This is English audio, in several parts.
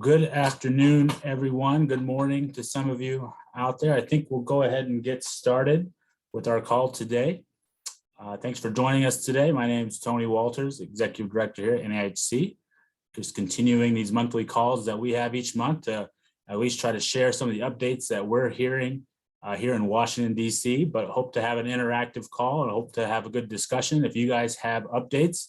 good afternoon, everyone. Good morning to some of you out there. I think we'll go ahead and get started with our call today. Thanks for joining us today. My name is Tony Walters, Executive Director here at NAIHC. Just continuing these monthly calls that we have each month to at least try to share some of the updates that we're hearing here in Washington, D.C., but hope to have an interactive call and hope to have a good discussion. If you guys have updates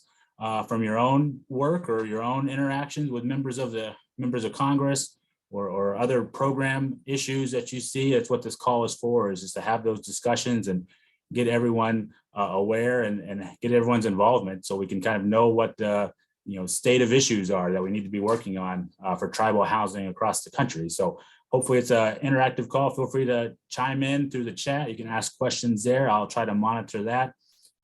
from your own work or your own interactions with members of Congress or other program issues that you see, that's what this call is for, is just to have those discussions and get everyone aware and get everyone's involvement so we can kind of know what the state of issues are that we need to be working on for tribal housing across the country. So hopefully it's an interactive call. Feel free to chime in through the chat. You can ask questions there. I'll try to monitor that,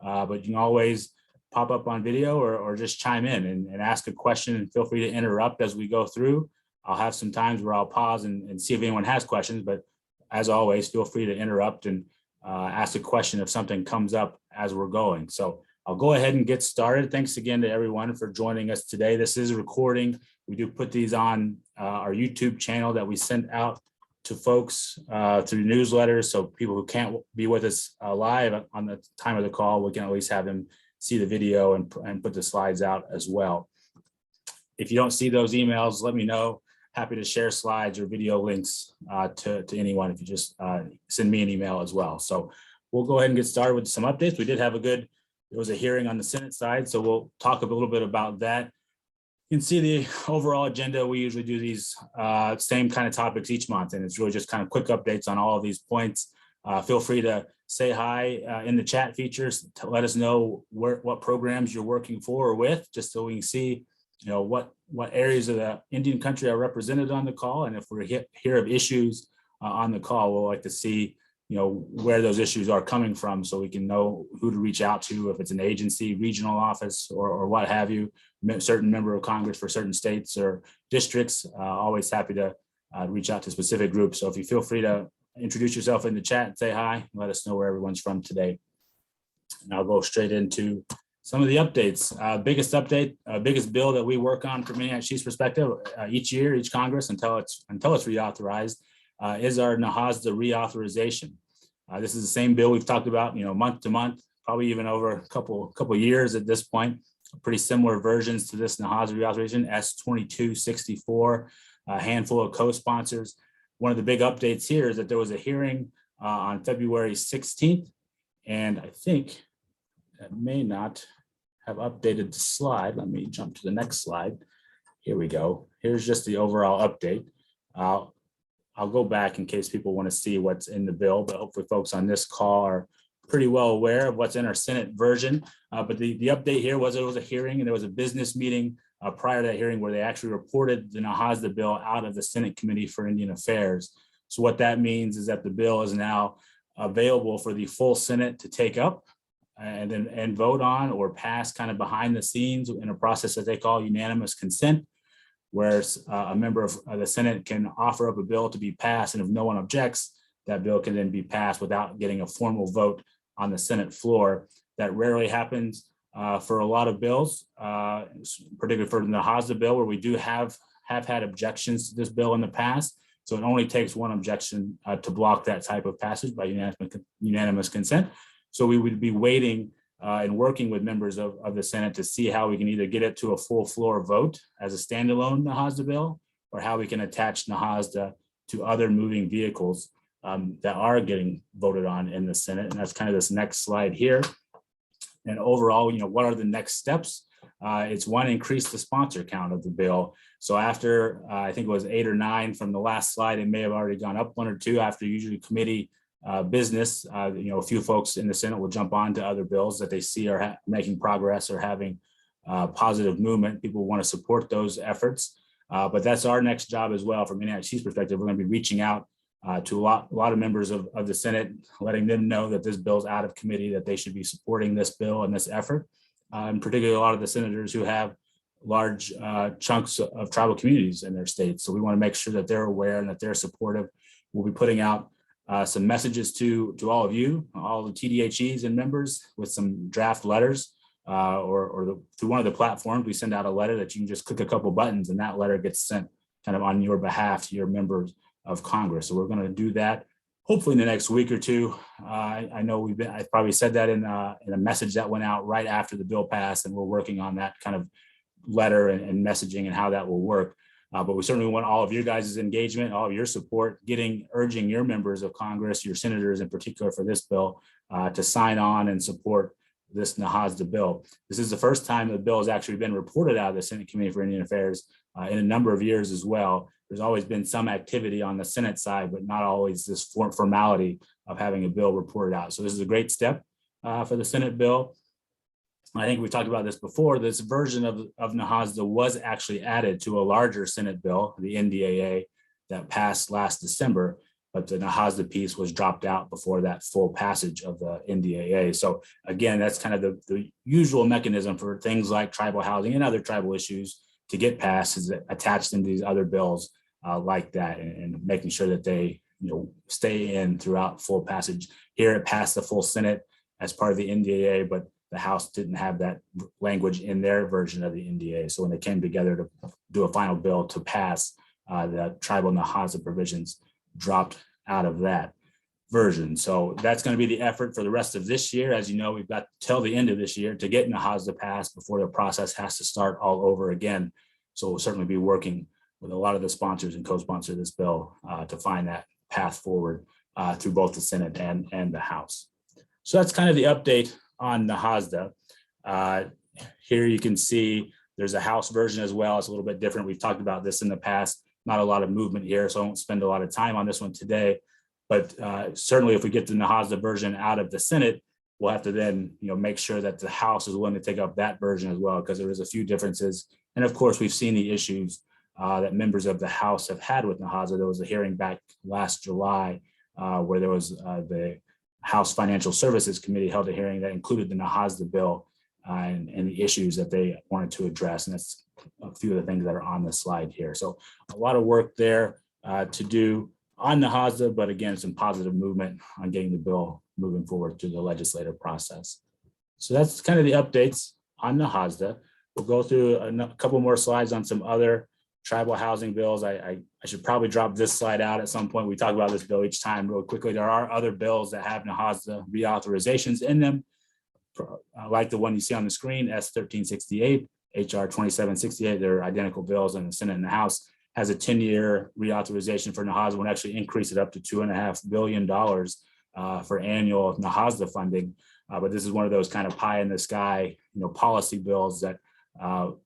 but you can always pop up on video or just chime in and ask a question, and feel free to interrupt as we go through. I'll have some times where I'll pause and see if anyone has questions, but as always, feel free to interrupt and ask a question if something comes up as we're going. So I'll go ahead and get started. Thanks again to everyone for joining us today. This is a recording. We do put these on our YouTube channel that we send out to folks through newsletters. So people who can't be with us live on the time of the call, we can at least have them see the video and put the slides out as well. If you don't see those emails, let me know. Happy to share slides or video links to anyone if you just send me an email as well. So we'll go ahead and get started with some updates. We did have there was a hearing on the Senate side, so we'll talk a little bit about that. You can see the overall agenda. We usually do these same kind of topics each month, and it's really just kind of quick updates on all of these points. Feel free to say hi in the chat features to let us know what programs you're working for or with, just so we can see what areas of the Indian country are represented on the call. And if we're hear of issues on the call, we'll like to see where those issues are coming from, so we can know who to reach out to, if it's an agency, regional office, or what have you, certain member of Congress for certain states or districts. Always happy to reach out to specific groups. So if you feel free to introduce yourself in the chat and say hi, let us know where everyone's from today. And I'll go straight into some of the updates. Biggest update, biggest bill that we work on from NAIHC's perspective each year, each Congress until it's reauthorized, is our NAIHC reauthorization. This is the same bill we've talked about, month to month, probably even over a couple years at this point. Pretty similar versions to this NAIHC reauthorization, S2264, a handful of co-sponsors. One of the big updates here is that there was a hearing on February 16th, and I think that may not have updated the slide. Let me jump to the next slide. Here we go. Here's just the overall update. I'll go back in case people want to see what's in the bill, but hopefully folks on this call are pretty well aware of what's in our Senate version. But the update here was it was a hearing, and there was a business meeting prior to that hearing where they actually reported the NAIHC bill out of the Senate Committee for Indian Affairs. So what that means is that the bill is now available for the full Senate to take up and vote on or pass kind of behind the scenes in a process that they call unanimous consent, where a member of the Senate can offer up a bill to be passed, and if no one objects, that bill can then be passed without getting a formal vote on the Senate floor. That rarely happens for a lot of bills, particularly for the NAIHC bill, where we do have had objections to this bill in the past. So it only takes one objection to block that type of passage by unanimous consent. So we would be waiting and working with members of the Senate to see how we can either get it to a full floor vote as a standalone NAIHC bill, or how we can attach NAIHC to other moving vehicles that are getting voted on in the Senate. And that's kind of this next slide here. And overall, what are the next steps? It's one, increase the sponsor count of the bill. So after, I think it was 8 or 9 from the last slide, it may have already gone up 1 or 2 after usually committee business. A few folks in the Senate will jump on to other bills that they see are making progress or having positive movement. People want to support those efforts, but that's our next job as well. From NAIHC's perspective, we're going to be reaching out to a lot of members of the Senate, letting them know that this bill's out of committee, that they should be supporting this bill and this effort, and particularly a lot of the senators who have large chunks of tribal communities in their states. So we want to make sure that they're aware and that they're supportive. We'll be putting out some messages to all of you, all the TDHEs and members, with some draft letters, or through one of the platforms. We send out a letter that you can just click a couple buttons, and that letter gets sent kind of on your behalf to your members of Congress. So we're going to do that hopefully in the next week or two. I know I probably said that in a message that went out right after the bill passed, and we're working on that kind of letter and messaging and how that will work. But we certainly want all of your guys' engagement, all of your support, urging your members of Congress, your senators in particular for this bill, to sign on and support this NAIHC bill. This is the first time the bill has actually been reported out of the Senate Committee for Indian Affairs in a number of years as well. There's always been some activity on the Senate side, but not always this formality of having a bill reported out. So this is a great step for the Senate bill. I think we talked about this before. This version of NAIHC was actually added to a larger Senate bill, the NDAA, that passed last December, but the NAIHC piece was dropped out before that full passage of the NDAA. So again, that's kind of the usual mechanism for things like tribal housing and other tribal issues to get passed, is attached into these other bills like that, and making sure that they stay in throughout full passage. Here it passed the full Senate as part of the NDAA, but the House didn't have that language in their version of the NDAA. So when they came together to do a final bill to pass, the tribal NAIHC provisions dropped out of that version. So that's going to be the effort for the rest of this year. As you know, we've got till the end of this year to get NAIHC passed before the process has to start all over again. So we'll certainly be working with a lot of the sponsors and co-sponsor this bill to find that path forward through both the Senate and the House. So that's kind of the update on NAIHC. Here you can see there's a House version as well. It's a little bit different. We've talked about this in the past. Not a lot of movement here, so I won't spend a lot of time on this one today. But certainly if we get the NAIHC version out of the Senate, we'll have to then make sure that the House is willing to take up that version as well, because there is a few differences. And of course, we've seen the issues that members of the House have had with NAIHC. There was a hearing back last July where there was the House Financial Services Committee held a hearing that included the NAIHC bill and the issues that they wanted to address. And that's a few of the things that are on this slide here. So a lot of work there to do on NAIHC, but again, some positive movement on getting the bill moving forward through the legislative process. So that's kind of the updates on NAIHC. We'll go through a couple more slides on some other tribal housing bills. I should probably drop this slide out at some point. We talk about this bill each time real quickly. There are other bills that have NAIHC reauthorizations in them, like the one you see on the screen, S1368, HR 2768. They're identical bills in the Senate and the House. Has a 10-year reauthorization for NAIHC. Would actually increase it up to $2.5 billion for annual NAIHC funding. But this is one of those kind of pie in the sky, policy bills that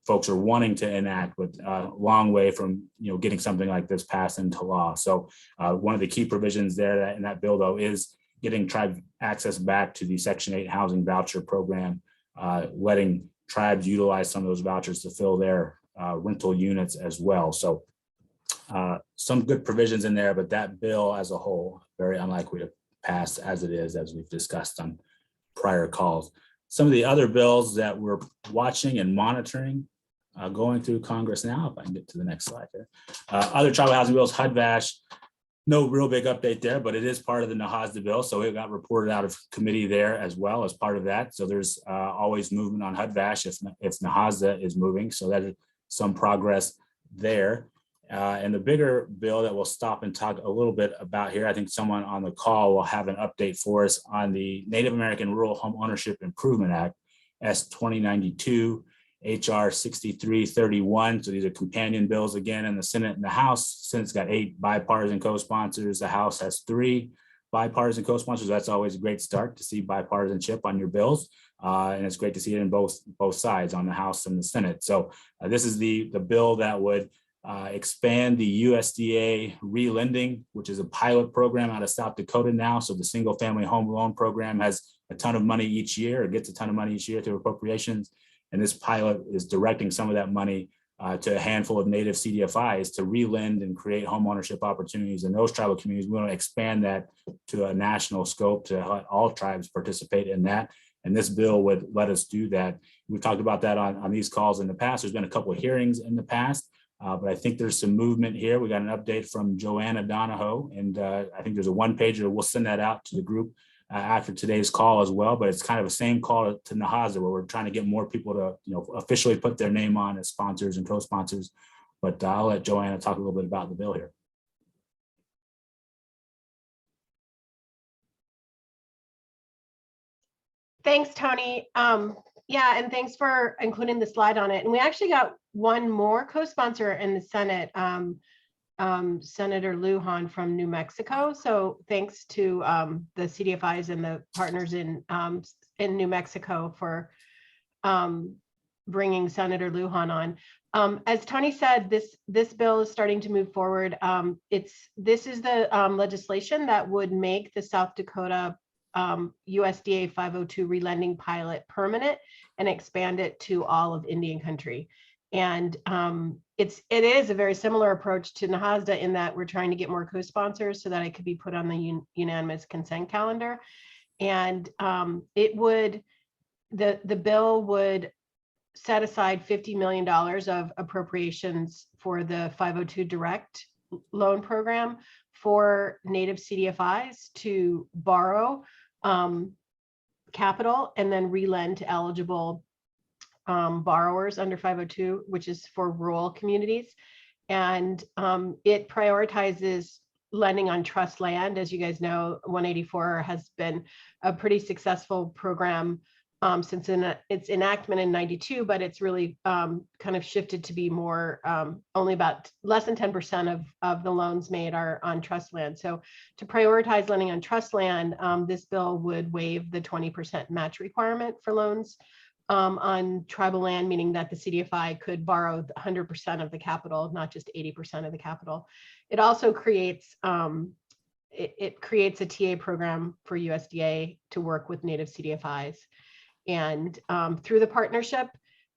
folks are wanting to enact, but a long way from getting something like this passed into law. So one of the key provisions there in that bill, though, is getting tribe access back to the Section 8 housing voucher program, letting tribes utilize some of those vouchers to fill their rental units as well. So some good provisions in there, but that bill as a whole, very unlikely to pass as it is, as we've discussed on prior calls. Some of the other bills that we're watching and monitoring going through Congress now, if I can get to the next slide there. Other tribal housing bills, HUD-VASH, no real big update there, but it is part of the NAIHC bill. So it got reported out of committee there as well as part of that. So there's always movement on HUD-VASH if NAIHC is moving. So that is some progress there. And the bigger bill that we'll stop and talk a little bit about here, I think someone on the call will have an update for us on the Native American Rural Home Ownership Improvement Act, S2092, HR 6331. So these are companion bills again in the Senate and the House. Senate's got 8 bipartisan co-sponsors. The House has 3 bipartisan co-sponsors. That's always a great start to see bipartisanship on your bills. And it's great to see it in both sides, on the House and the Senate. So this is the bill that would expand the USDA relending, which is a pilot program out of South Dakota now. So the single family home loan program has a ton of money each year, or gets a ton of money each year through appropriations. And this pilot is directing some of that money to a handful of native CDFIs to relend and create home ownership opportunities in those tribal communities. We want to expand that to a national scope to let all tribes participate in that. And this bill would let us do that. We've talked about that on these calls in the past. There's been a couple of hearings in the past. But I think there's some movement here. We got an update from Joanna Donahoe, and I think there's a one-pager. We'll send that out to the group after today's call as well. But it's kind of the same call to NAIHC, where we're trying to get more people to officially put their name on as sponsors and co-sponsors. but I'll let Joanna talk a little bit about the bill here. Thanks, Tony. Yeah, and thanks for including the slide on it. And we actually got one more co-sponsor in the Senate, Senator Lujan from New Mexico. So thanks to the CDFIs and the partners in New Mexico for bringing Senator Lujan on. As Tony said, this bill is starting to move forward. This is the legislation that would make the South Dakota USDA 502 relending pilot permanent and expand it to all of Indian country. And it is a very similar approach to NAIHC in that we're trying to get more co-sponsors so that it could be put on the unanimous consent calendar. And the bill would set aside $50 million of appropriations for the 502 direct loan program for Native CDFIs to borrow capital and then relend to eligible borrowers under 502, which is for rural communities. And it prioritizes lending on trust land. As you guys know, 184 has been a pretty successful program since its enactment in 92, but it's really kind of shifted to be more, only about less than 10% of the loans made are on trust land. So to prioritize lending on trust land, this bill would waive the 20% match requirement for loans on tribal land, meaning that the CDFI could borrow 100% of the capital, not just 80% of the capital. It also creates it creates a TA program for USDA to work with Native CDFIs. And through the partnership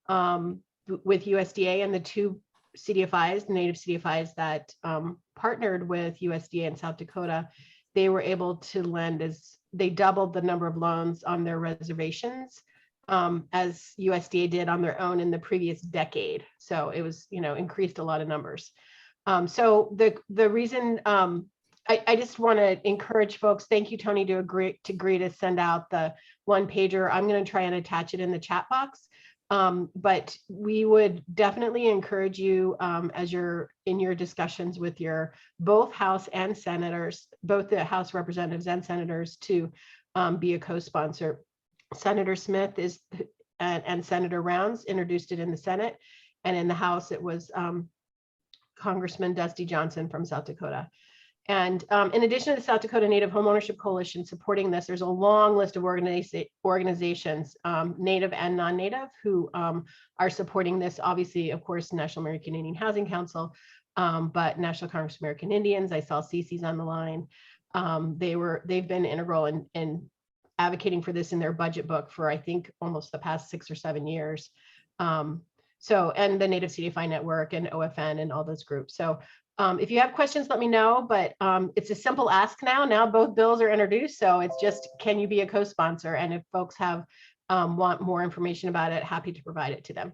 with USDA and the two CDFIs, Native CDFIs that partnered with USDA in South Dakota, they were able to lend they doubled the number of loans on their reservations as USDA did on their own in the previous decade. So it was, increased a lot of numbers. So the reason I just want to encourage folks. Thank you, Tony, to agree to send out the one pager. I'm going to try and attach it in the chat box. But we would definitely encourage you as you're in your discussions with your both House and senators, both the House representatives and senators, to be a co-sponsor. Senator Smith and Senator Rounds introduced it in the Senate, and in the House it was Congressman Dusty Johnson from South Dakota. And in addition to the South Dakota Native Homeownership Coalition supporting this, there's a long list of organizations, Native and non-Native, who are supporting this. Obviously, of course, National American Indian Housing Council, but National Congress of American Indians. I saw Cece's on the line. They've been integral in advocating for this in their budget book for, I think, almost the past 6 or 7 years. And the Native CDFI Network and OFN and all those groups. So if you have questions, let me know, but it's a simple ask now. Now both bills are introduced, so it's just, can you be a co-sponsor? And if folks want more information about it, happy to provide it to them.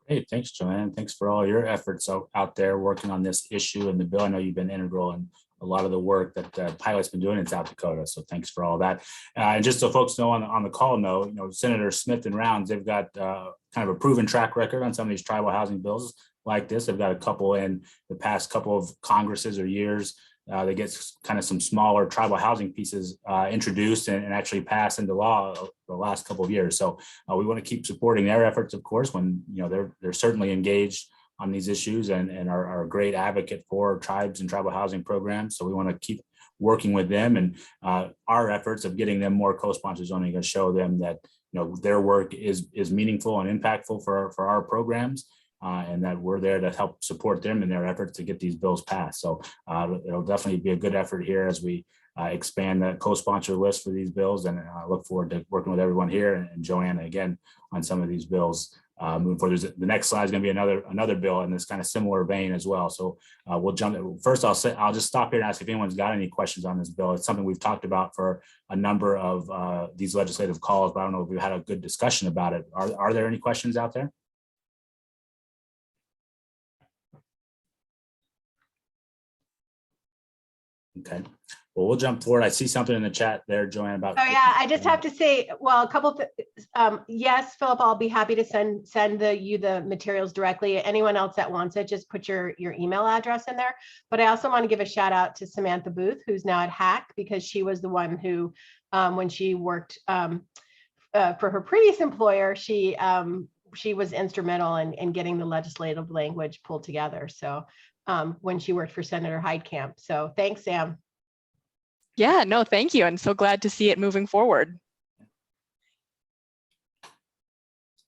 Great, thanks, Joanne. Thanks for all your efforts out there working on this issue and the bill. I know you've been integral in a lot of the work that Pilot's been doing in South Dakota, so thanks for all that. And just so folks know on the call know, Senator Smith and Rounds, they've got kind of a proven track record on some of these tribal housing bills like this. They've got a couple in the past couple of Congresses or years. They get kind of some smaller tribal housing pieces introduced and actually passed into law the last couple of years. So we want to keep supporting their efforts, of course, when they're certainly engaged on these issues and are a great advocate for tribes and tribal housing programs. So we want to keep working with them, and our efforts of getting them more co-sponsors only going to show them that their work is meaningful and impactful for our programs. And that we're there to help support them in their efforts to get these bills passed. So it'll definitely be a good effort here as we expand the co-sponsor list for these bills. And I look forward to working with everyone here and Joanna again on some of these bills moving forward. The next slide is going to be another bill in this kind of similar vein as well. So we'll jump. First, I'll just stop here and ask if anyone's got any questions on this bill. It's something we've talked about for a number of these legislative calls, but I don't know if we've had a good discussion about it. Are there any questions out there? Okay, Well, we'll jump forward. I see something in the chat there, Joanne, about. Oh yeah, I just have to say, well, a couple of, yes, Philip, I'll be happy to send you the materials directly. Anyone else that wants it, just put your email address in there. But I also want to give a shout out to Samantha Booth, who's now at HAC, because she was the one who, when she worked for her previous employer, she was instrumental in getting the legislative language pulled together. So when she worked for Senator Heidkamp. So thanks, Sam. Yeah, no, thank you. And so glad to see it moving forward.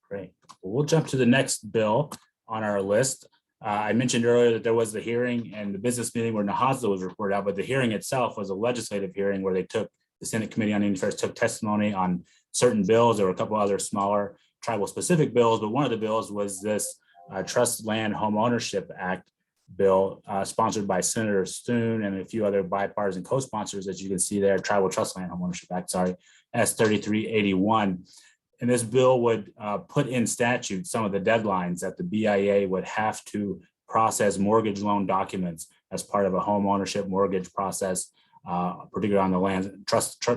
Great. Well, we'll jump to the next bill on our list. I mentioned earlier that there was the hearing and the business meeting where NAIHC was reported out, but the hearing itself was a legislative hearing where the Senate Committee on Indian Affairs took testimony on certain bills. There were a couple other smaller tribal specific bills, but one of the bills was this Trust Land Home Ownership Act bill sponsored by Senator Thune and a few other bipartisan co-sponsors, as you can see there, Tribal Trust Land Home Ownership Act, sorry, S3381. And this bill would put in statute some of the deadlines that the BIA would have to process mortgage loan documents as part of a home ownership mortgage process, particularly on the lands,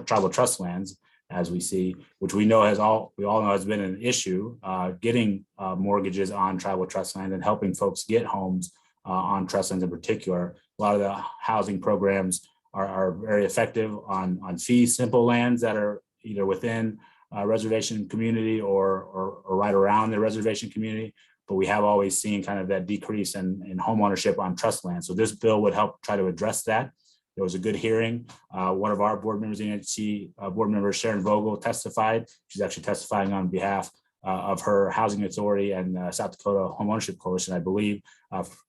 tribal trust lands, as we see, which we all know has been an issue, getting mortgages on tribal trust land and helping folks get homes on trust lands in particular. A lot of the housing programs are very effective on fee simple lands that are either within reservation community or right around the reservation community, but we have always seen kind of that decrease in home ownership on trust land. So this bill would help try to address that. There was a good hearing. One of our board members, NAIHC board member Sharon Vogel, testified. She's actually testifying on behalf of her housing authority and South Dakota Home Ownership Coalition, I believe,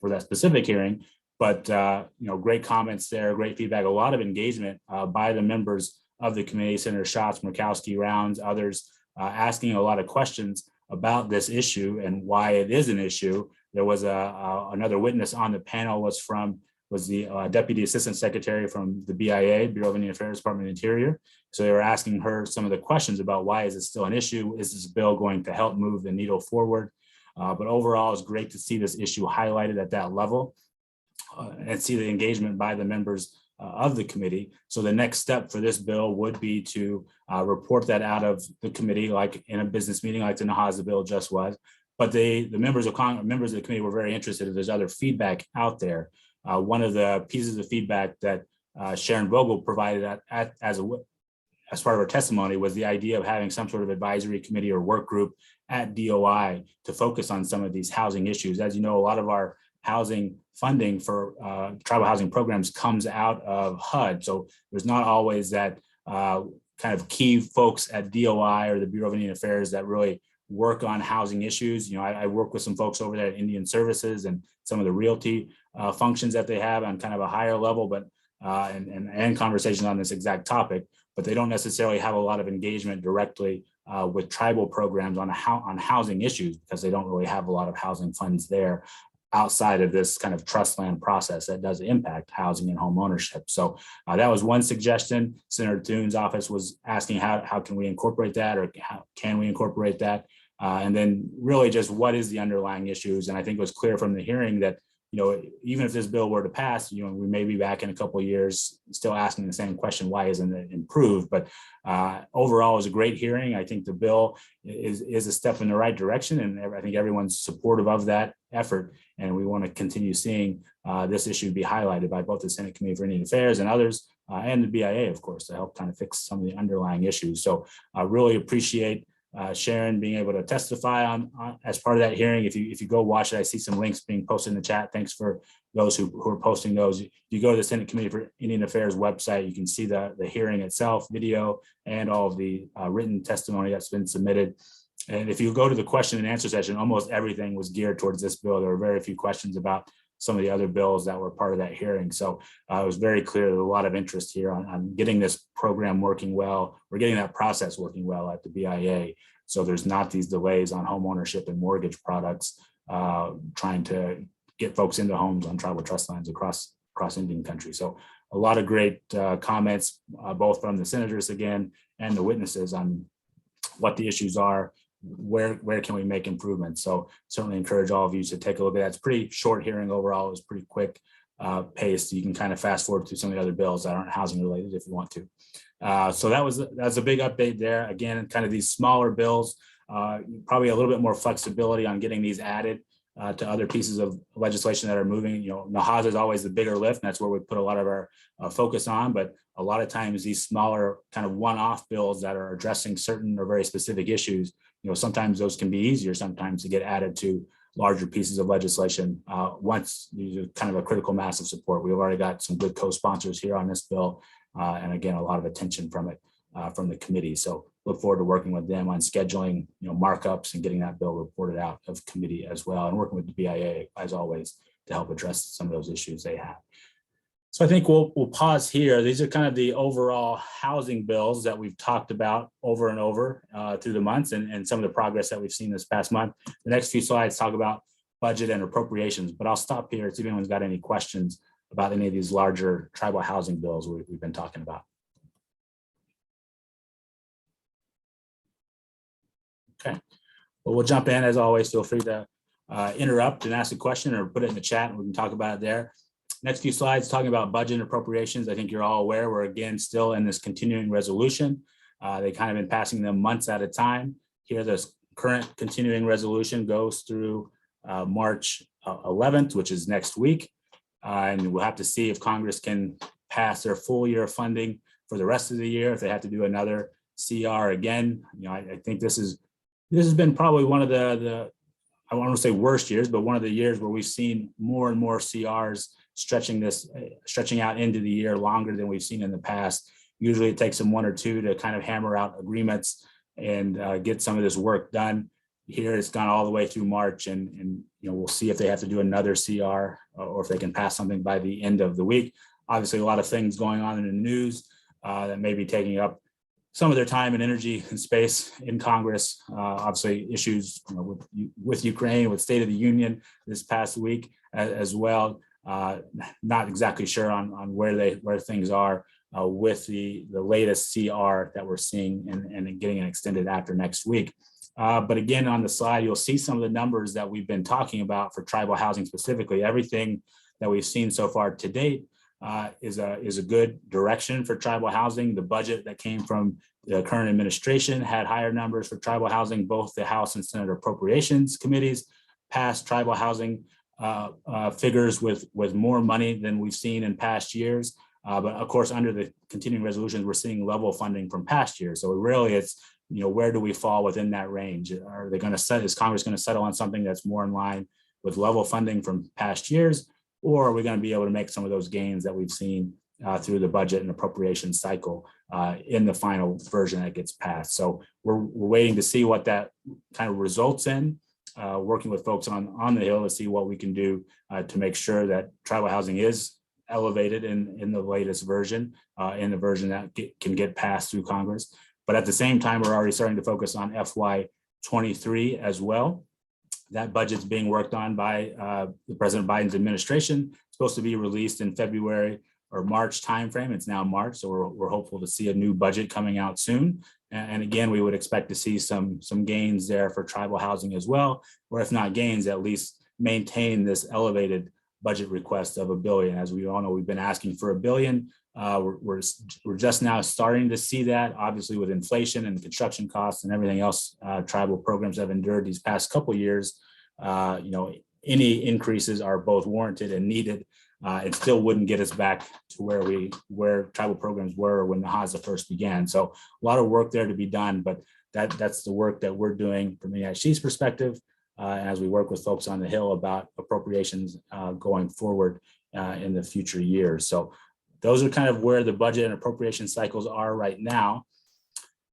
for that specific hearing. But great comments there, great feedback, a lot of engagement by the members of the committee, Senator Schatz, Murkowski, Rounds, others, asking a lot of questions about this issue and why it is an issue. There was another witness on the panel was the Deputy Assistant Secretary from the BIA, Bureau of Indian Affairs, Department of the Interior. So they were asking her some of the questions about why is it still an issue? Is this bill going to help move the needle forward? But overall, it's great to see this issue highlighted at that level and see the engagement by the members of the committee. So the next step for this bill would be to report that out of the committee, like in a business meeting, like the NAIHC bill just was. But the members of the committee were very interested if there's other feedback out there. One of the pieces of feedback that Sharon Vogel provided as part of her testimony was the idea of having some sort of advisory committee or work group at DOI to focus on some of these housing issues. As you know, a lot of our housing funding for tribal housing programs comes out of HUD. So there's not always that kind of key folks at DOI or the Bureau of Indian Affairs that really work on housing issues. I work with some folks over there at Indian Services and some of the realty functions that they have on kind of a higher level, but and conversations on this exact topic, but they don't necessarily have a lot of engagement directly with tribal programs on housing issues because they don't really have a lot of housing funds there outside of this kind of trust land process that does impact housing and home ownership. So that was one suggestion. Senator Thune's office was asking how can we incorporate that, or how can we incorporate that? And then really just what is the underlying issues? And I think it was clear from the hearing that, even if this bill were to pass, we may be back in a couple of years still asking the same question, why isn't it improved? But overall, it was a great hearing. I think the bill is a step in the right direction, and I think everyone's supportive of that effort. And we want to continue seeing this issue be highlighted by both the Senate Committee for Indian Affairs and others, and the BIA, of course, to help kind of fix some of the underlying issues. So I really appreciate Sharon being able to testify on as part of that hearing. If you go watch it, I see some links being posted in the chat. Thanks for those who are posting those. If you go to the Senate Committee for Indian Affairs website, you can see the hearing itself, video, and all of the written testimony that's been submitted. And if you go to the question and answer session, almost everything was geared towards this bill. There were very few questions about some of the other bills that were part of that hearing. So it was very clear there's a lot of interest here on getting this program working well. We're getting that process working well at the BIA. So there's not these delays on home ownership and mortgage products, trying to get folks into homes on tribal trust lands across Indian country. So a lot of great comments, both from the senators again and the witnesses on what the issues are, where can we make improvements. So certainly encourage all of you to take a look at that. It's pretty short hearing overall. It was pretty quick, pace. You can kind of fast forward through some of the other bills that aren't housing related if you want to. So that's a big update there. Again, kind of these smaller bills, probably a little bit more flexibility on getting these added to other pieces of legislation that are moving. NAIHC is always the bigger lift, and that's where we put a lot of our focus on. But a lot of times these smaller kind of one-off bills that are addressing certain or very specific issues, sometimes those can be easier sometimes to get added to larger pieces of legislation once you kind of a critical mass of support. We've already got some good co-sponsors here on this bill, and again, a lot of attention from it from the committee. So look forward to working with them on scheduling, markups and getting that bill reported out of committee as well, and working with the BIA as always to help address some of those issues they have. So I think we'll pause here. These are kind of the overall housing bills that we've talked about over and over through the months and some of the progress that we've seen this past month. The next few slides talk about budget and appropriations, but I'll stop here to see if anyone's got any questions about any of these larger tribal housing bills we've been talking about. Okay, well, we'll jump in as always. Feel free to interrupt and ask a question or put it in the chat and we can talk about it there. Next few slides talking about budget and appropriations. I think you're all aware we're again still in this continuing resolution. They kind of been passing them months at a time. Here, this current continuing resolution goes through March 11th, which is next week. And we'll have to see if Congress can pass their full year of funding for the rest of the year, if they have to do another CR again. I think this has been probably one of the I want to say worst years, but one of the years where we've seen more and more CRs stretching out into the year longer than we've seen in the past. Usually it takes them one or two to kind of hammer out agreements and get some of this work done. Here it's gone all the way through March, and we'll see if they have to do another CR or if they can pass something by the end of the week. Obviously, a lot of things going on in the news that may be taking up some of their time and energy and space in Congress. Obviously, issues with Ukraine, with State of the Union this past week as well. Not exactly sure on where things are with the latest CR that we're seeing and getting it extended after next week. But again, on the slide, you'll see some of the numbers that we've been talking about for tribal housing specifically. Everything that we've seen so far to date is a good direction for tribal housing. The budget that came from the current administration had higher numbers for tribal housing. Both the House and Senate Appropriations Committees passed tribal housing figures with more money than we've seen in past years. But of course, under the continuing resolutions, we're seeing level funding from past years. So really it's, where do we fall within that range? Are they going to is Congress going to settle on something that's more in line with level funding from past years? Or are we going to be able to make some of those gains that we've seen through the budget and appropriation cycle in the final version that gets passed? So we're waiting to see what that kind of results in, working with folks on the Hill to see what we can do to make sure that tribal housing is elevated in the latest version, in the version that can get passed through Congress. But at the same time, we're already starting to focus on FY23 as well. That budget's being worked on by the President Biden's administration. It's supposed to be released in February or March timeframe. It's now March, so we're hopeful to see a new budget coming out soon. And again, we would expect to see some gains there for tribal housing as well, or if not gains, at least maintain this elevated budget request of $1 billion. As we all know, we've been asking for $1 billion. We're just now starting to see that, obviously with inflation and construction costs and everything else tribal programs have endured these past couple of years. Any increases are both warranted and needed. It still wouldn't get us back to where tribal programs were when the NAIHC first began. So a lot of work there to be done, but that's the work that we're doing from the NAIHC's perspective as we work with folks on the Hill about appropriations going forward in the future years. So those are kind of where the budget and appropriation cycles are right now.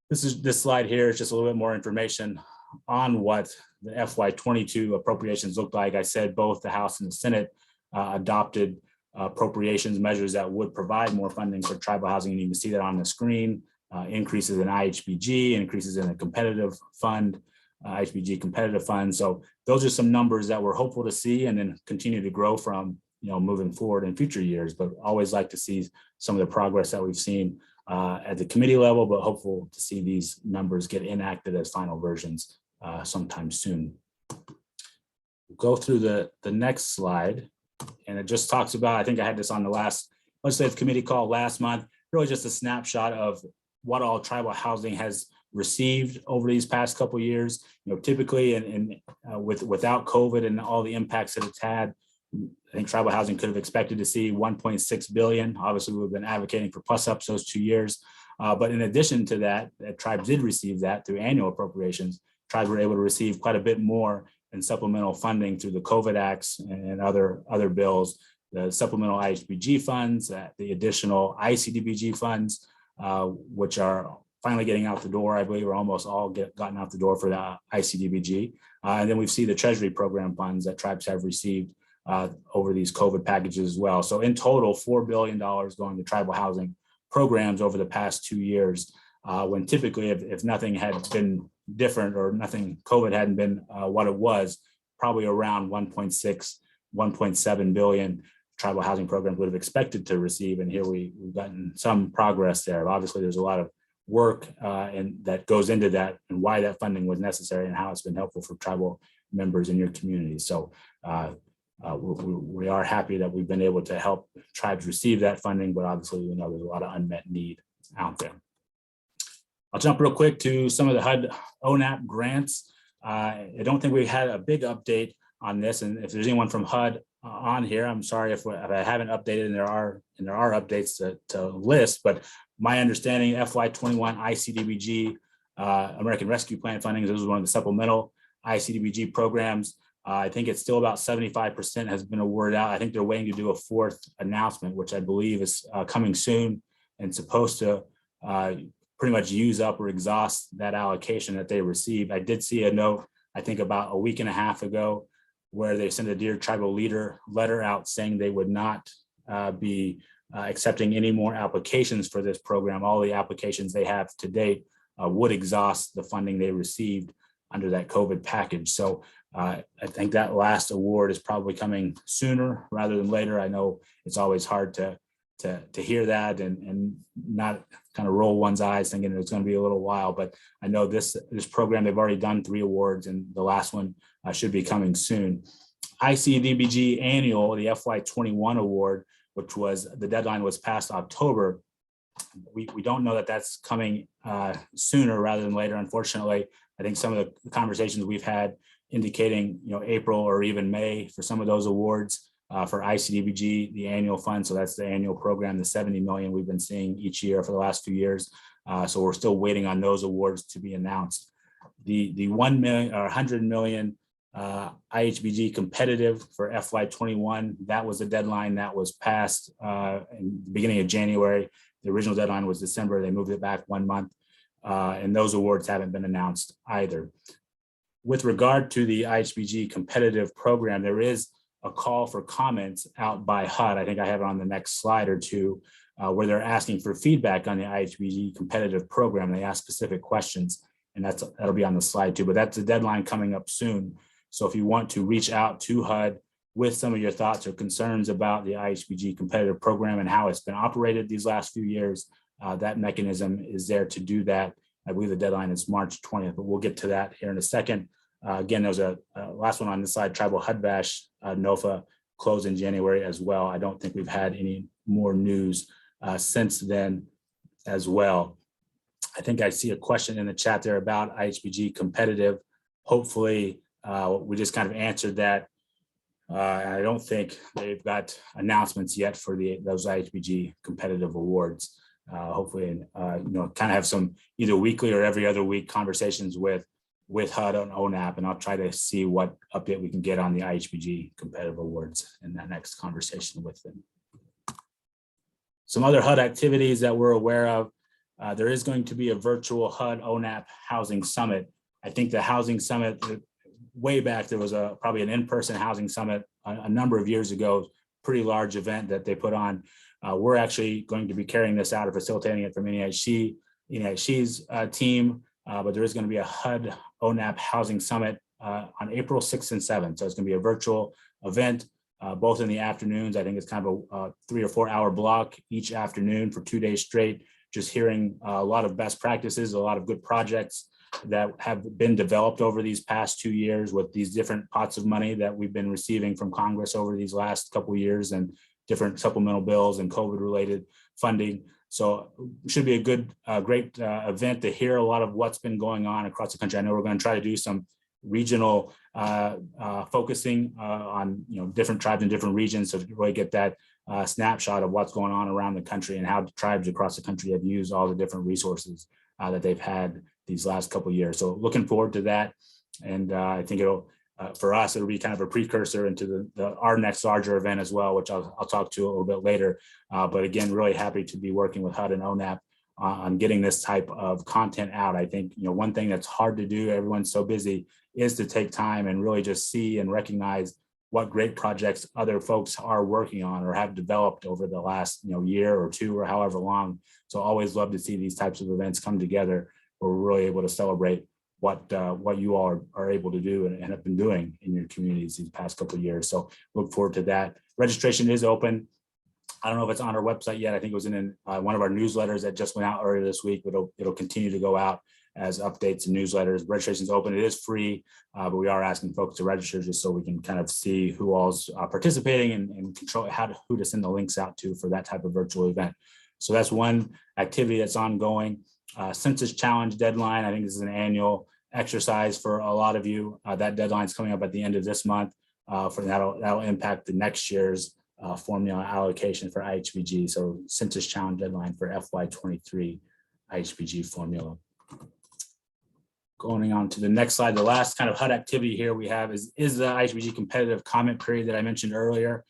This slide here is just a little bit more information on what the FY22 appropriations look like. I said both the House and the Senate adopted appropriations measures that would provide more funding for tribal housing, and you can see that on the screen. Increases in IHBG, increases in the competitive fund, IHBG competitive fund. So those are some numbers that we're hopeful to see and then continue to grow from, moving forward in future years. But always like to see some of the progress that we've seen at the committee level, but hopeful to see these numbers get enacted as final versions sometime soon. We'll go through the next slide. And it just talks about, I think I had this on the last legislative committee call last month, really just a snapshot of what all tribal housing has received over these past couple of years. Typically, without COVID and all the impacts that it's had, I think tribal housing could have expected to see 1.6 billion. Obviously, we've been advocating for plus ups those 2 years. But in addition to that, tribes did receive that through annual appropriations. Tribes were able to receive quite a bit more in supplemental funding through the COVID acts and other bills, the supplemental IHBG funds, the additional ICDBG funds, which are finally getting out the door. I believe we're almost all gotten out the door for the ICDBG. And then we see the Treasury program funds that tribes have received over these COVID packages as well. So in total, $4 billion going to tribal housing programs over the past 2 years, when typically if nothing had been different or COVID hadn't been what it was, probably around 1.6, 1.7 billion tribal housing programs would have expected to receive. And here we've gotten some progress there. Obviously, there's a lot of work and that goes into that and why that funding was necessary and how it's been helpful for tribal members in your community. So we are happy that we've been able to help tribes receive that funding, but obviously we know there's a lot of unmet need out there. I'll jump real quick to some of the HUD ONAP grants. I don't think we had a big update on this, and if there's anyone from HUD on here, I'm sorry if I haven't updated, and there are updates to list, but my understanding FY21 ICDBG American Rescue Plan funding, this was one of the supplemental ICDBG programs. I think it's still about 75% has been awarded out. I think they're waiting to do a fourth announcement, which I believe is coming soon and supposed to pretty much use up or exhaust that allocation that they received. I did see a note, I think about a week and a half ago, where they sent a Dear Tribal Leader letter out saying they would not be accepting any more applications for this program. All the applications they have to date would exhaust the funding they received under that COVID package. So I think that last award is probably coming sooner rather than later. I know it's always hard to hear that and not kind of roll one's eyes thinking it's going to be a little while, but I know this program, they've already done 3 awards and the last one should be coming soon. ICDBG annual, the FY21 award, which was the deadline was past October. We don't know that that's coming sooner rather than later. Unfortunately, I think some of the conversations we've had indicating, April or even May for some of those awards. For ICDBG, the annual fund, so that's the annual program, the 70 million we've been seeing each year for the last few years. So we're still waiting on those awards to be announced. The 1 million or 100 million IHBG competitive for FY21, that was the deadline that was passed in the beginning of January. The original deadline was December. They moved it back 1 month, and those awards haven't been announced either. With regard to the IHBG competitive program, there is a call for comments out by HUD. I think I have it on the next slide or two, where they're asking for feedback on the IHBG competitive program. They ask specific questions, and that'll be on the slide too, but that's a deadline coming up soon. So if you want to reach out to HUD with some of your thoughts or concerns about the IHBG competitive program and how it's been operated these last few years, that mechanism is there to do that. I believe the deadline is March 20th, but we'll get to that here in a second. Again, there was a last one on this slide, Tribal HUD Bash, NOFA closed in January as well. I don't think we've had any more news since then as well. I think I see a question in the chat there about IHBG competitive. Hopefully, we just kind of answered that. I don't think they've got announcements yet for those IHBG competitive awards. Hopefully, kind of have some either weekly or every other week conversations with HUD on ONAP, and I'll try to see what update we can get on the IHBG competitive awards in that next conversation with them. Some other HUD activities that we're aware of. There is going to be a virtual HUD ONAP Housing Summit. I think the Housing Summit, way back, there was probably an in-person Housing Summit a number of years ago, pretty large event that they put on. We're actually going to be carrying this out or facilitating it from NAIHC's team. But there is going to be a HUD ONAP Housing Summit on April 6th and 7th. So it's going to be a virtual event, both in the afternoons. I think it's kind of a 3 or 4 hour block each afternoon for 2 days straight, just hearing a lot of best practices, a lot of good projects that have been developed over these past 2 years with these different pots of money that we've been receiving from Congress over these last couple of years, and different supplemental bills and COVID-related funding. So it should be a good, great event to hear a lot of what's been going on across the country. I know we're going to try to do some regional focusing on different tribes in different regions, so to really get that snapshot of what's going on around the country and how the tribes across the country have used all the different resources that they've had these last couple of years. So looking forward to that, and I think it'll for us it'll be kind of a precursor into our next larger event as well, which I'll talk to a little bit later. But again, really happy to be working with HUD and ONAP on getting this type of content out. I think one thing that's hard to do, everyone's so busy, is to take time and really just see and recognize what great projects other folks are working on or have developed over the last year or two or however long. So always love to see these types of events come together where we're really able to celebrate what you all are able to do and have been doing in your communities these past couple of years. So look forward to that. Registration is open. I don't know if it's on our website yet. I think it was in one of our newsletters that just went out earlier this week, but it'll continue to go out as updates and newsletters. Registration is open. It is free, but we are asking folks to register just so we can kind of see who all's participating and control who to send the links out to for that type of virtual event. So that's one activity that's ongoing. Census challenge deadline. I think this is an annual exercise for a lot of you. That deadline is coming up at the end of this month. That'll impact the next year's formula allocation for IHBG. So census challenge deadline for FY23 IHBG formula. Going on to the next slide, the last kind of HUD activity here we have is the IHBG competitive comment period that I mentioned earlier.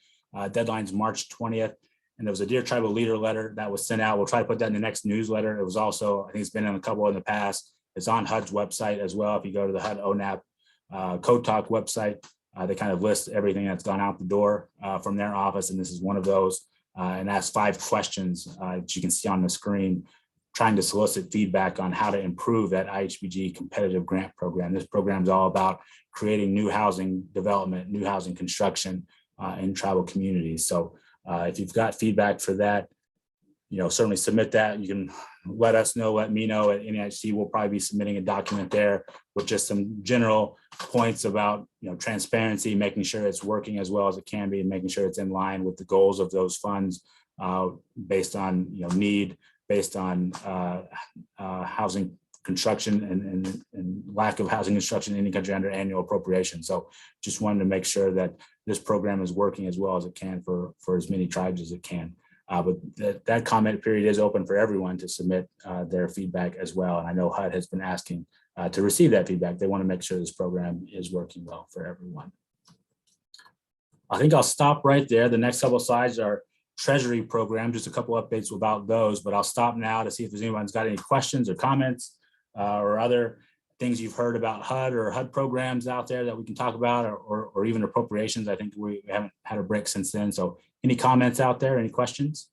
Deadline's March 20th. And there was a Dear Tribal Leader letter that was sent out. We'll try to put that in the next newsletter. It was also, I think it's been in a couple in the past. It's on HUD's website as well. If you go to the HUD ONAP Code Talk website, they kind of list everything that's gone out the door from their office. And this is one of those, and asks 5 questions that you can see on the screen, trying to solicit feedback on how to improve that IHBG competitive grant program. This program is all about creating new housing development, new housing construction in tribal communities. So if you've got feedback for that, certainly submit that. You can let us know, let me know at NAIHC. We'll probably be submitting a document there with just some general points about, transparency, making sure it's working as well as it can be, and making sure it's in line with the goals of those funds based on, need, based on housing construction and lack of housing construction in any country under annual appropriation. So just wanted to make sure that this program is working as well as it can for as many tribes as it can. But that comment period is open for everyone to submit their feedback as well. And I know HUD has been asking to receive that feedback. They want to make sure this program is working well for everyone. I think I'll stop right there. The next couple of slides are Treasury program, just a couple updates about those, but I'll stop now to see if there's anyone's got any questions or comments or other things you've heard about HUD or HUD programs out there that we can talk about, or even appropriations. I think we haven't had a break since then. So any comments out there, any questions?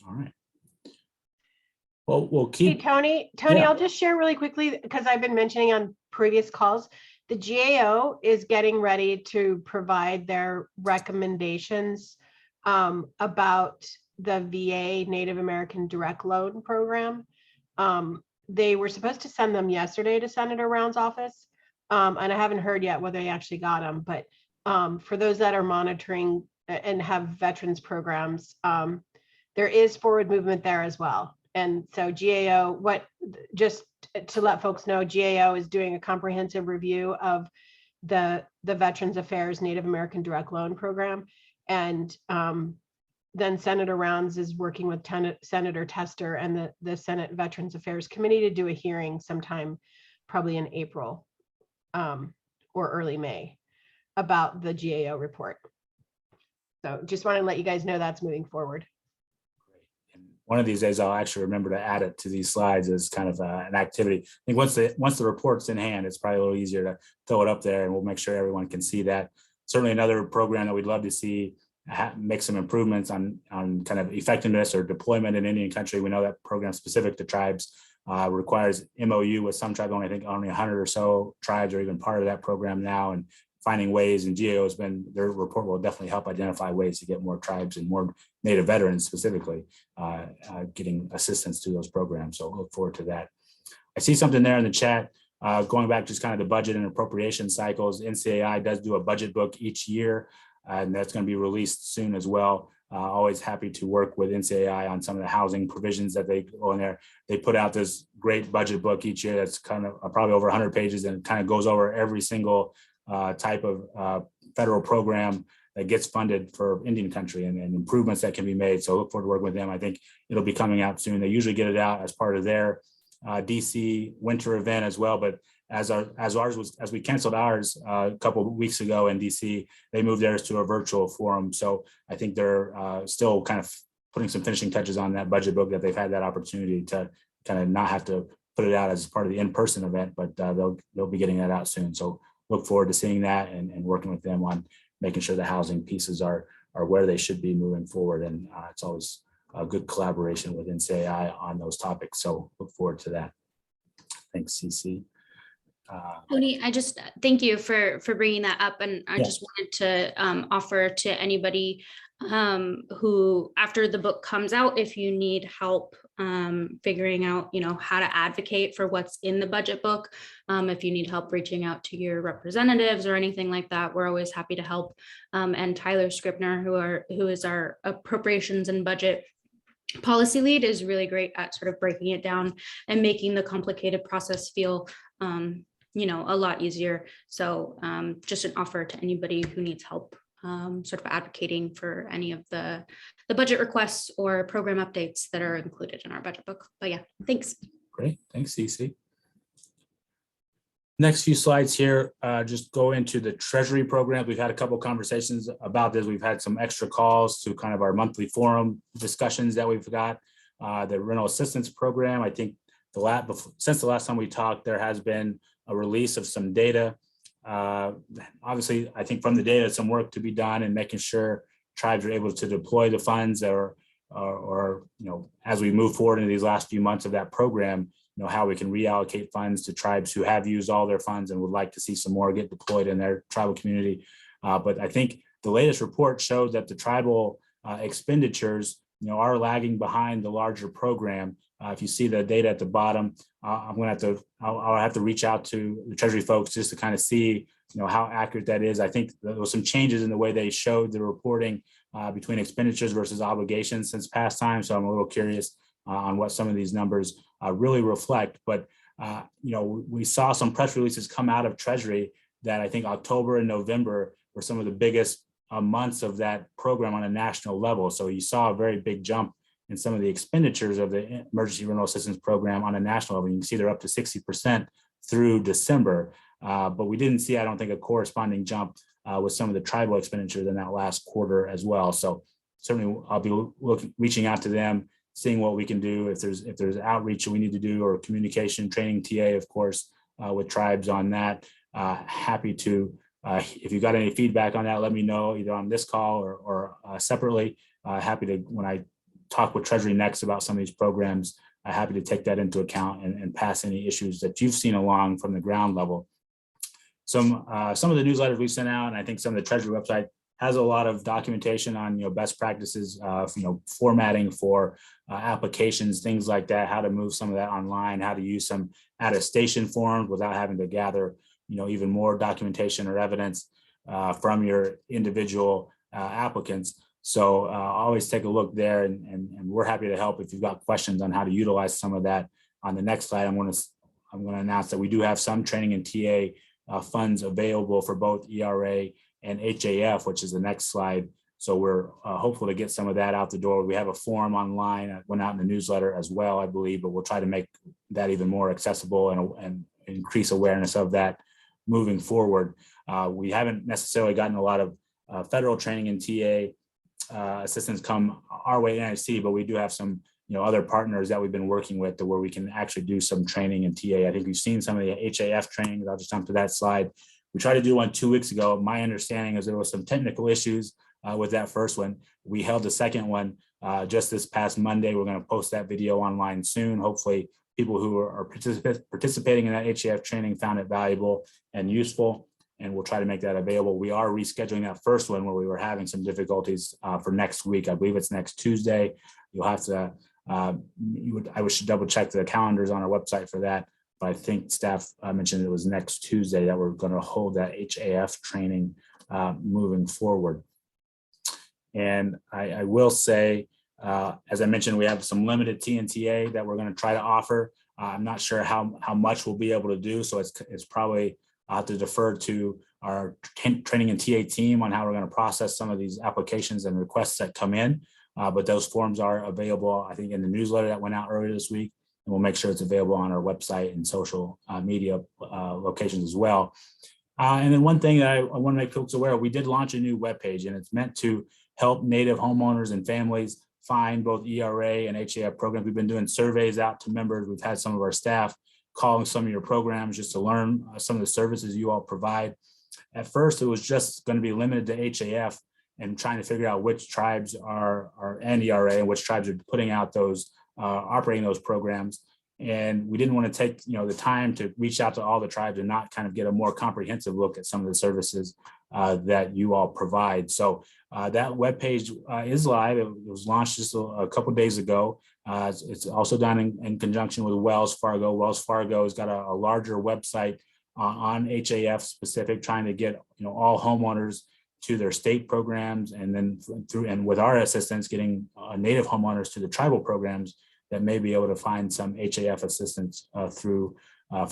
All right. Well, we'll keep. Hey, Tony, Yeah. I'll just share really quickly, because I've been mentioning on previous calls, the GAO is getting ready to provide their recommendations about the VA Native American Direct Loan Program. They were supposed to send them yesterday to Senator Round's office, and I haven't heard yet whether they actually got them. But for those that are monitoring and have veterans programs, there is forward movement there as well. And so GAO, just to let folks know, GAO is doing a comprehensive review of the Veterans Affairs Native American Direct Loan Program. And then Senator Rounds is working with Senator Tester and the Senate Veterans Affairs Committee to do a hearing sometime probably in April or early May about the GAO report. So just want to let you guys know that's moving forward. One of these days, I'll actually remember to add it to these slides as kind of an activity. I think once the report's in hand, it's probably a little easier to throw it up there, and we'll make sure everyone can see that. Certainly another program that we'd love to see make some improvements on kind of effectiveness or deployment in Indian country. We know that program specific to tribes requires MOU with some tribes. I think only 100 or so tribes are even part of that program now, and finding ways, and GAO has been, their report will definitely help identify ways to get more tribes and more Native veterans specifically getting assistance to those programs. So look forward to that. I see something there in the chat. Going back to just kind of the budget and appropriation cycles, NCAI does do a budget book each year, and that's going to be released soon as well. Always happy to work with NCAI on some of the housing provisions that they go in there. They put out this great budget book each year that's kind of probably over 100 pages, and kind of goes over every single type of federal program that gets funded for Indian country and improvements that can be made. So look forward to working with them. I think it'll be coming out soon. They usually get it out as part of their DC winter event as well, but as we canceled ours a couple of weeks ago in DC, they moved theirs to a virtual forum. So I think they're still kind of putting some finishing touches on that budget book, that they've had that opportunity to kind of not have to put it out as part of the in-person event, but they'll be getting that out soon. So look forward to seeing that and working with them on making sure the housing pieces are where they should be moving forward. And it's always a good collaboration with NCAI on those topics. So look forward to that. Thanks, CC. Tony, I just thank you for bringing that up, and I just wanted to offer to anybody who, after the book comes out, if you need help figuring out, how to advocate for what's in the budget book, if you need help reaching out to your representatives or anything like that, we're always happy to help. And Tyler Scribner, who is our appropriations and budget policy lead, is really great at sort of breaking it down and making the complicated process feel a lot easier. So just an offer to anybody who needs help sort of advocating for any of the budget requests or program updates that are included in our budget book. But yeah, thanks. Great, thanks, CC. Next few slides here, just go into the Treasury program. We've had a couple conversations about this. We've had some extra calls to kind of our monthly forum discussions that we've got. The rental assistance program, I think since the last time we talked, there has been a release of some data. Obviously, I think from the data, some work to be done in making sure tribes are able to deploy the funds, or as we move forward into these last few months of that program, how we can reallocate funds to tribes who have used all their funds and would like to see some more get deployed in their tribal community. But I think the latest report showed that the tribal expenditures, are lagging behind the larger program. If you see the data at the bottom, I'll have to reach out to the Treasury folks just to kind of see, how accurate that is. I think there was some changes in the way they showed the reporting between expenditures versus obligations since past time. So I'm a little curious on what some of these numbers really reflect. But, we saw some press releases come out of Treasury that I think October and November were some of the biggest months of that program on a national level. So you saw a very big jump in some of the expenditures of the emergency rental assistance program on a national level. You can see they're up to 60% through December, but we didn't see, I don't think, a corresponding jump with some of the tribal expenditures in that last quarter as well. So certainly I'll be reaching out to them, seeing what we can do, if there's outreach we need to do, or communication, training TA, of course, with tribes on that. Happy to, if you've got any feedback on that, let me know either on this call or separately. Happy to, when I talk with Treasury next about some of these programs, happy to take that into account and pass any issues that you've seen along from the ground level. Some of the newsletters we sent out, and I think some of the Treasury website has a lot of documentation on best practices, formatting for applications, things like that, how to move some of that online, how to use some attestation forms without having to gather even more documentation or evidence from your individual applicants. So always take a look there, and we're happy to help if you've got questions on how to utilize some of that. On the next slide, I'm going to announce that we do have some training and TA funds available for both ERA and HAF, which is the next slide. So we're hopeful to get some of that out the door. We have a form online that went out in the newsletter as well, I believe, but we'll try to make that even more accessible and increase awareness of that moving forward. We haven't necessarily gotten a lot of federal training and TA assistance come our way at NAIHC, but we do have some other partners that we've been working with to where we can actually do some training and TA. I think we've seen some of the HAF trainings. I'll just jump to that slide. We tried to do one 2 weeks ago. My understanding is there was some technical issues with that first one. We held the second one just this past Monday. We're going to post that video online soon. Hopefully people who are participating in that HAF training found it valuable and useful. and we'll try to make that available. We are rescheduling that first one where we were having some difficulties for next week. I believe it's next Tuesday. You'll have to, I should double check the calendars on our website for that. But I think staff mentioned it was next Tuesday that we're going to hold that HAF training moving forward. And I will say, as I mentioned, we have some limited TNTA that we're going to try to offer. I'm not sure how much we'll be able to do, so it's probably I'll have to defer to our training and TA team on how we're going to process some of these applications and requests that come in. But those forms are available, I think, in the newsletter that went out earlier this week, and we'll make sure it's available on our website and social media locations as well. And then one thing that I want to make folks aware of, we did launch a new webpage, and it's meant to help Native homeowners and families find both ERA and HAF programs. We've been doing surveys out to members. We've had some of our staff calling some of your programs just to learn some of the services you all provide. At first, it was just going to be limited to HAF and trying to figure out which tribes are in ERA and which tribes are putting out those, operating those programs. And we didn't want to take, the time to reach out to all the tribes and not kind of get a more comprehensive look at some of the services that you all provide. So that webpage is live. It was launched just a couple of days ago. It's also done in conjunction with Wells Fargo. Wells Fargo has got a larger website on HAF specific, trying to get all homeowners to their state programs, and then with our assistance, getting Native homeowners to the tribal programs that may be able to find some HAF assistance for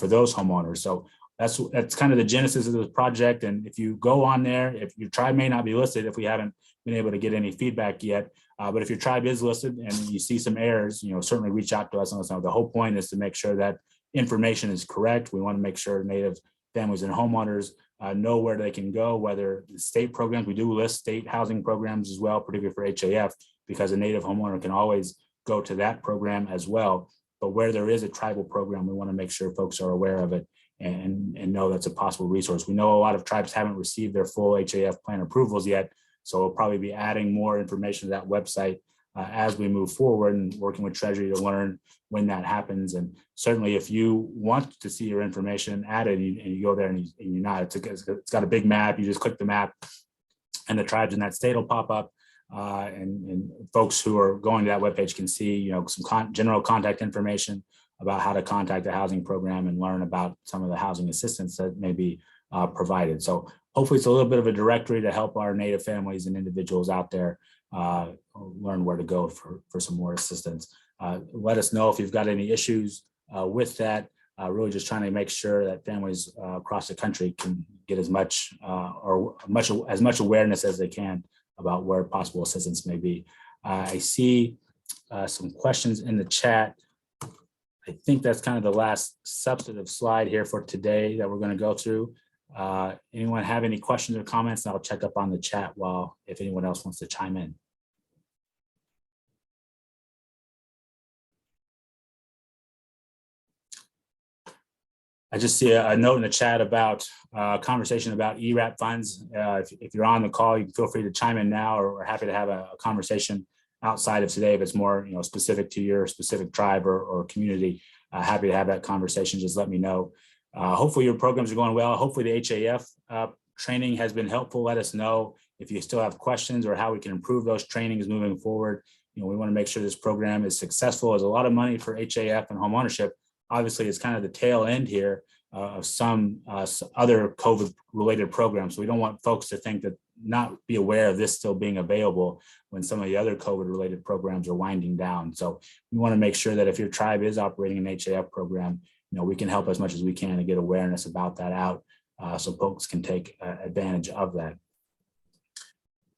those homeowners. So that's kind of the genesis of this project. And if you go on there, if your tribe may not be listed, if we haven't been able to get any feedback yet, but if your tribe is listed and you see some errors, certainly reach out to us on this. The whole point is to make sure that information is correct. We want to make sure Native families and homeowners know where they can go, whether the state programs, we do list state housing programs as well, particularly for HAF, because a Native homeowner can always go to that program as well. But where there is a tribal program, we want to make sure folks are aware of it and know that's a possible resource. We know a lot of tribes haven't received their full HAF plan approvals yet, so we'll probably be adding more information to that website as we move forward and working with Treasury to learn when that happens. And certainly if you want to see your information added and you go there and you're not, it's got a big map. You just click the map and the tribes in that state will pop up. And folks who are going to that webpage can see, some general contact information about how to contact the housing program and learn about some of the housing assistance that may be provided. So hopefully it's a little bit of a directory to help our Native families and individuals out there learn where to go for some more assistance. Let us know if you've got any issues with that. Really just trying to make sure that families across the country can get as much awareness as they can about where possible assistance may be. I see some questions in the chat. I think that's kind of the last substantive slide here for today that we're going to go through. Anyone have any questions or comments? And I'll check up on the chat if anyone else wants to chime in. I just see a note in the chat about a conversation about ERAP funds. If you're on the call, you can feel free to chime in now, or we're happy to have a conversation outside of today if it's more specific to your specific tribe or community. Happy to have that conversation. Just let me know. Hopefully your programs are going well. Hopefully the HAF training has been helpful. Let us know if you still have questions or how we can improve those trainings moving forward. We want to make sure this program is successful. There's a lot of money for HAF and homeownership. Obviously, it's kind of the tail end here of some other COVID-related programs. So we don't want folks to think that not be aware of this still being available when some of the other COVID-related programs are winding down. So we want to make sure that if your tribe is operating an HAF program, we can help as much as we can to get awareness about that out so folks can take advantage of that.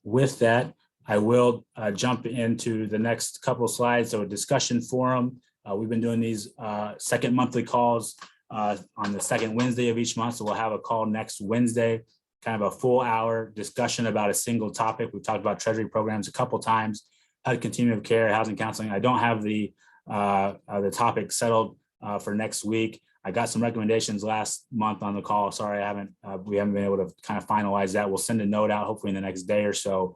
With that, I will jump into the next couple of slides. So a discussion forum. We've been doing these second monthly calls on the second Wednesday of each month. So we'll have a call next Wednesday, kind of a full hour discussion about a single topic. We've talked about Treasury programs a couple times, HUD continuum of care, housing counseling. I don't have the topic settled for next week. I got some recommendations last month on the call. Sorry, we haven't been able to kind of finalize that. We'll send a note out hopefully in the next day or so,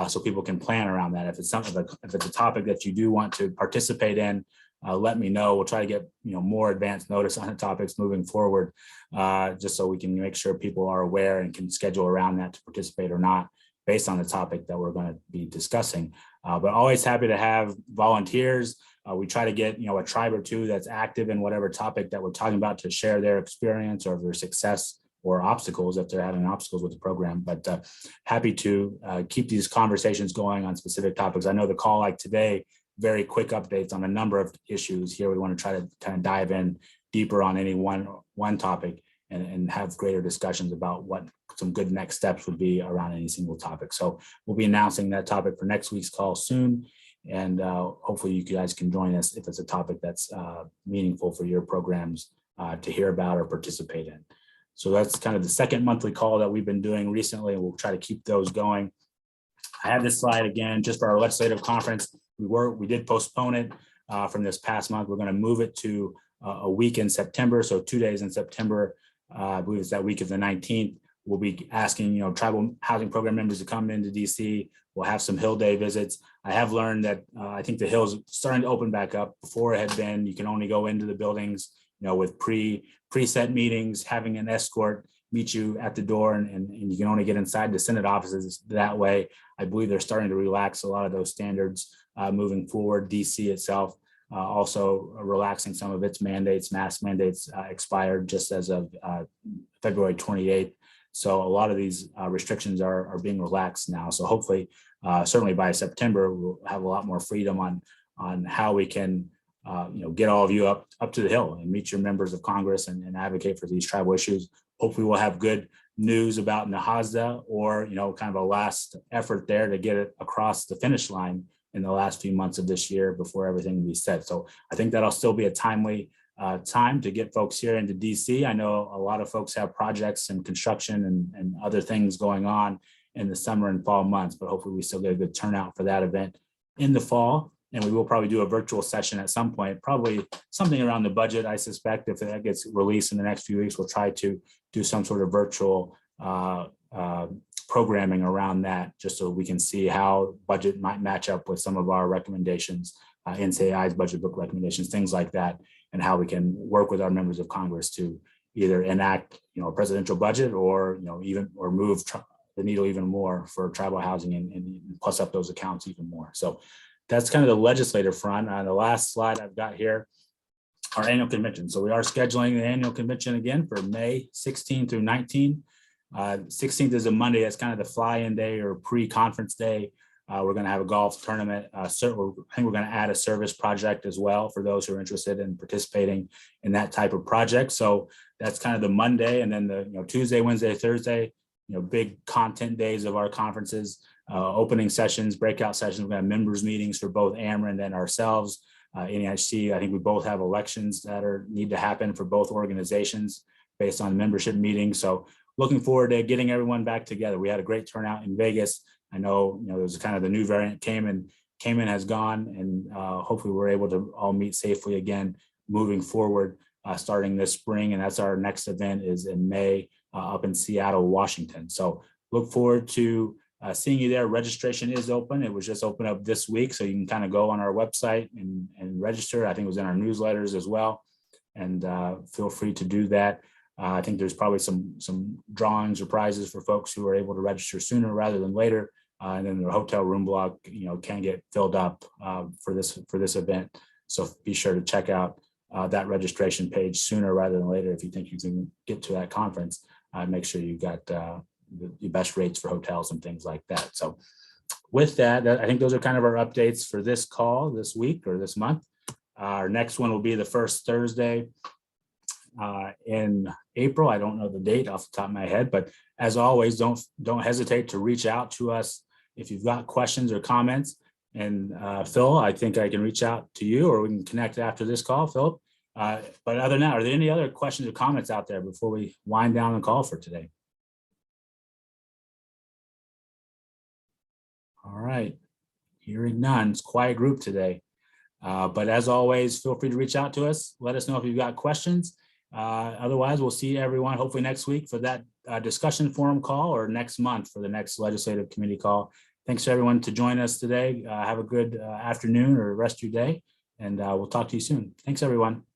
so people can plan around that. If it's a topic that you do want to participate in, let me know. We'll try to get more advanced notice on the topics moving forward, just so we can make sure people are aware and can schedule around that to participate or not based on the topic that we're going to be discussing. But always happy to have volunteers. We try to get a tribe or two that's active in whatever topic that we're talking about to share their experience or their success or obstacles if they're having obstacles with the program. But happy to keep these conversations going on specific topics. I know the call like today, very quick updates on a number of issues here. We want to try to kind of dive in deeper on any one topic and have greater discussions about what some good next steps would be around any single topic. So we'll be announcing that topic for next week's call soon. And hopefully you guys can join us if it's a topic that's meaningful for your programs to hear about or participate in. So that's kind of the second monthly call that we've been doing recently, and we'll try to keep those going. I have this slide again, just for our legislative conference. We did postpone it from this past month. We're going to move it to a week in September. So 2 days in September, I believe it's that week of the 19th. We'll be asking, tribal housing program members to come into DC. We'll have some Hill Day visits. I have learned that I think the Hill's starting to open back up. Before it had been, you can only go into the buildings, with preset meetings, having an escort meet you at the door, and you can only get inside the Senate offices that way. I believe they're starting to relax a lot of those standards moving forward. DC itself also relaxing some of its mandates. Mask mandates expired just as of February 28th. So a lot of these restrictions are being relaxed now. So hopefully, certainly by September, we'll have a lot more freedom on how we can get all of you up to the Hill and meet your members of Congress and advocate for these tribal issues. Hopefully we'll have good news about NAIHC or, kind of a last effort there to get it across the finish line in the last few months of this year before everything will be set. So I think that'll still be a timely time to get folks here into DC. I know a lot of folks have projects and construction and other things going on in the summer and fall months, but hopefully we still get a good turnout for that event in the fall. And we will probably do a virtual session at some point, probably something around the budget. I suspect if that gets released in the next few weeks, we'll try to do some sort of virtual programming around that, just so we can see how budget might match up with some of our recommendations, NCAI's budget book recommendations, things like that, and how we can work with our members of Congress to either enact, a presidential budget or, or move the needle even more for tribal housing and plus up those accounts even more. So that's kind of the legislative front. The last slide I've got here, our annual convention. So we are scheduling the annual convention again for May 16 through 19. 16th is a Monday. That's kind of the fly-in day or pre-conference day. We're going to have a golf tournament. I think we're going to add a service project as well for those who are interested in participating in that type of project. So that's kind of the Monday, and then the Tuesday, Wednesday, Thursday, big content days of our conferences. Opening sessions, breakout sessions. We're going to have members meetings for both Ameren and ourselves. NAIHC, I think we both have elections that need to happen for both organizations based on membership meetings. So looking forward to getting everyone back together. We had a great turnout in Vegas. I know, there was kind of the new variant came and has gone, and hopefully we're able to all meet safely again moving forward starting this spring. And that's our next event is in May up in Seattle, Washington. So look forward to seeing you there. Registration is open. It was just opened up this week, so you can kind of go on our website and register. I think it was in our newsletters as well, and feel free to do that. I think there's probably some drawings or prizes for folks who are able to register sooner rather than later, and then the hotel room block can get filled up for this event. So be sure to check out that registration page sooner rather than later if you think you can get to that conference. Make sure you got the best rates for hotels and things like that. So with that, I think those are kind of our updates for this call this week or this month. Our next one will be the first Thursday in April. I don't know the date off the top of my head, but as always, don't hesitate to reach out to us if you've got questions or comments. And Phil, I think I can reach out to you, or we can connect after this call, Philip. But other than that, are there any other questions or comments out there before we wind down the call for today? All right, hearing none. It's a quiet group today. But as always, feel free to reach out to us. Let us know if you've got questions. Otherwise, we'll see everyone hopefully next week for that discussion forum call, or next month for the next legislative committee call. Thanks to everyone to join us today. Have a good afternoon or rest of your day, And we'll talk to you soon. Thanks, everyone.